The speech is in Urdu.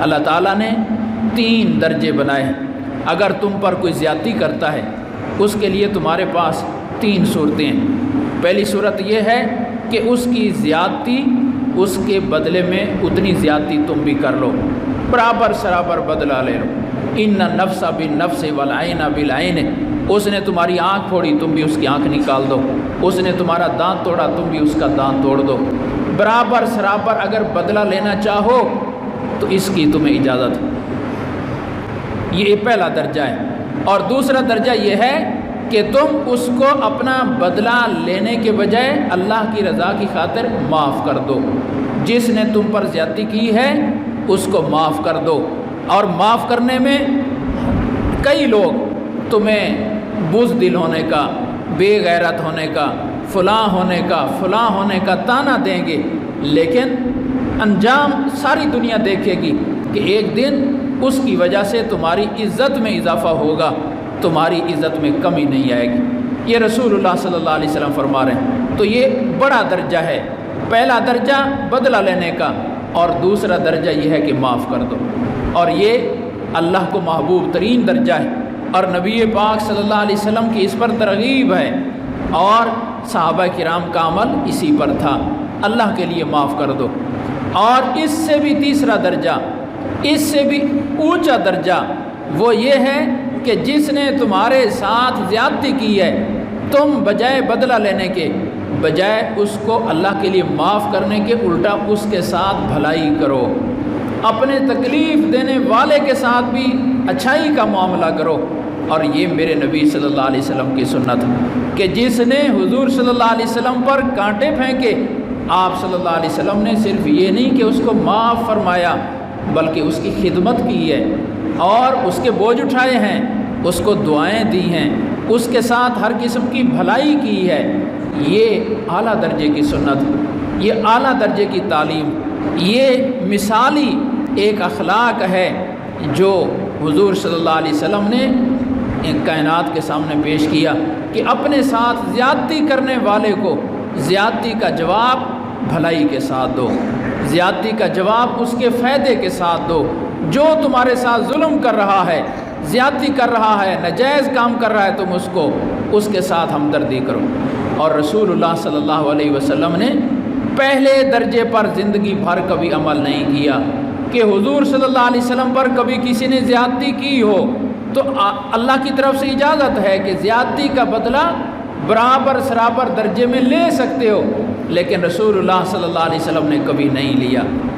اللہ تعالیٰ نے 3 درجے بنائے ہیں۔ اگر تم پر کوئی زیادتی کرتا ہے اس کے لیے تمہارے پاس 3 صورتیں ہیں۔ پہلی صورت یہ ہے کہ اس کی زیادتی اس کے بدلے میں اتنی زیادتی تم بھی کر لو، برابر سرابر بدلہ لے لو۔ ان النفس بالنفس والعین بالعین، اس نے تمہاری آنکھ پھوڑی تم بھی اس کی آنکھ نکال دو، اس نے تمہارا دانت توڑا تم بھی اس کا دانت توڑ دو، برابر سرابر اگر بدلہ لینا چاہو تو اس کی تمہیں اجازت ہے۔ یہ پہلا درجہ ہے۔ اور دوسرا درجہ یہ ہے کہ تم اس کو اپنا بدلہ لینے کے بجائے اللہ کی رضا کی خاطر معاف کر دو۔ جس نے تم پر زیادتی کی ہے اس کو معاف کر دو، اور معاف کرنے میں کئی لوگ تمہیں بزدل ہونے کا، بے غیرت ہونے کا، فلاں ہونے کا تانا دیں گے، لیکن انجام ساری دنیا دیکھے گی کہ ایک دن اس کی وجہ سے تمہاری عزت میں اضافہ ہوگا، تمہاری عزت میں کمی نہیں آئے گی۔ یہ رسول اللہ صلی اللہ علیہ وسلم فرما رہے ہیں۔ تو یہ بڑا درجہ ہے، پہلا درجہ بدلہ لینے کا، اور دوسرا درجہ یہ ہے کہ معاف کر دو، اور یہ اللہ کو محبوب ترین درجہ ہے، اور نبی پاک صلی اللہ علیہ وسلم کی اس پر ترغیب ہے، اور صحابہ کرام کا عمل اسی پر تھا، اللہ کے لیے معاف کر دو۔ اور اس سے بھی تیسرا درجہ، اس سے بھی اونچا درجہ وہ یہ ہے کہ جس نے تمہارے ساتھ زیادتی کی ہے، تم بجائے بدلہ لینے کے، بجائے اس کو اللہ کے لیے معاف کرنے کے، الٹا اس کے ساتھ بھلائی کرو، اپنے تکلیف دینے والے کے ساتھ بھی اچھائی کا معاملہ کرو۔ اور یہ میرے نبی صلی اللہ علیہ وسلم کی سنت ہے کہ جس نے حضور صلی اللہ علیہ وسلم پر کانٹے پھینکے، آپ صلی اللہ علیہ وسلم نے صرف یہ نہیں کہ اس کو معاف فرمایا بلکہ اس کی خدمت کی ہے، اور اس کے بوجھ اٹھائے ہیں، اس کو دعائیں دی ہیں، اس کے ساتھ ہر قسم کی بھلائی کی ہے۔ یہ اعلیٰ درجے کی سنت، یہ اعلیٰ درجے کی تعلیم، یہ مثالی ایک اخلاق ہے جو حضور صلی اللہ علیہ وسلم نے کائنات کے سامنے پیش کیا کہ اپنے ساتھ زیادتی کرنے والے کو زیادتی کا جواب بھلائی کے ساتھ دو، زیادتی کا جواب اس کے فائدے کے ساتھ دو۔ جو تمہارے ساتھ ظلم کر رہا ہے، زیادتی کر رہا ہے، ناجائز کام کر رہا ہے، تم اس کے ساتھ ہمدردی کرو۔ اور رسول اللہ صلی اللہ علیہ وسلم نے پہلے درجے پر زندگی بھر کبھی عمل نہیں کیا کہ حضور صلی اللہ علیہ وسلم پر کبھی کسی نے زیادتی کی ہو تو اللہ کی طرف سے اجازت ہے کہ زیادتی کا بدلہ برابر سرابر درجے میں لے سکتے ہو، لیکن رسول اللہ صلی اللہ علیہ وسلم نے کبھی نہیں لیا۔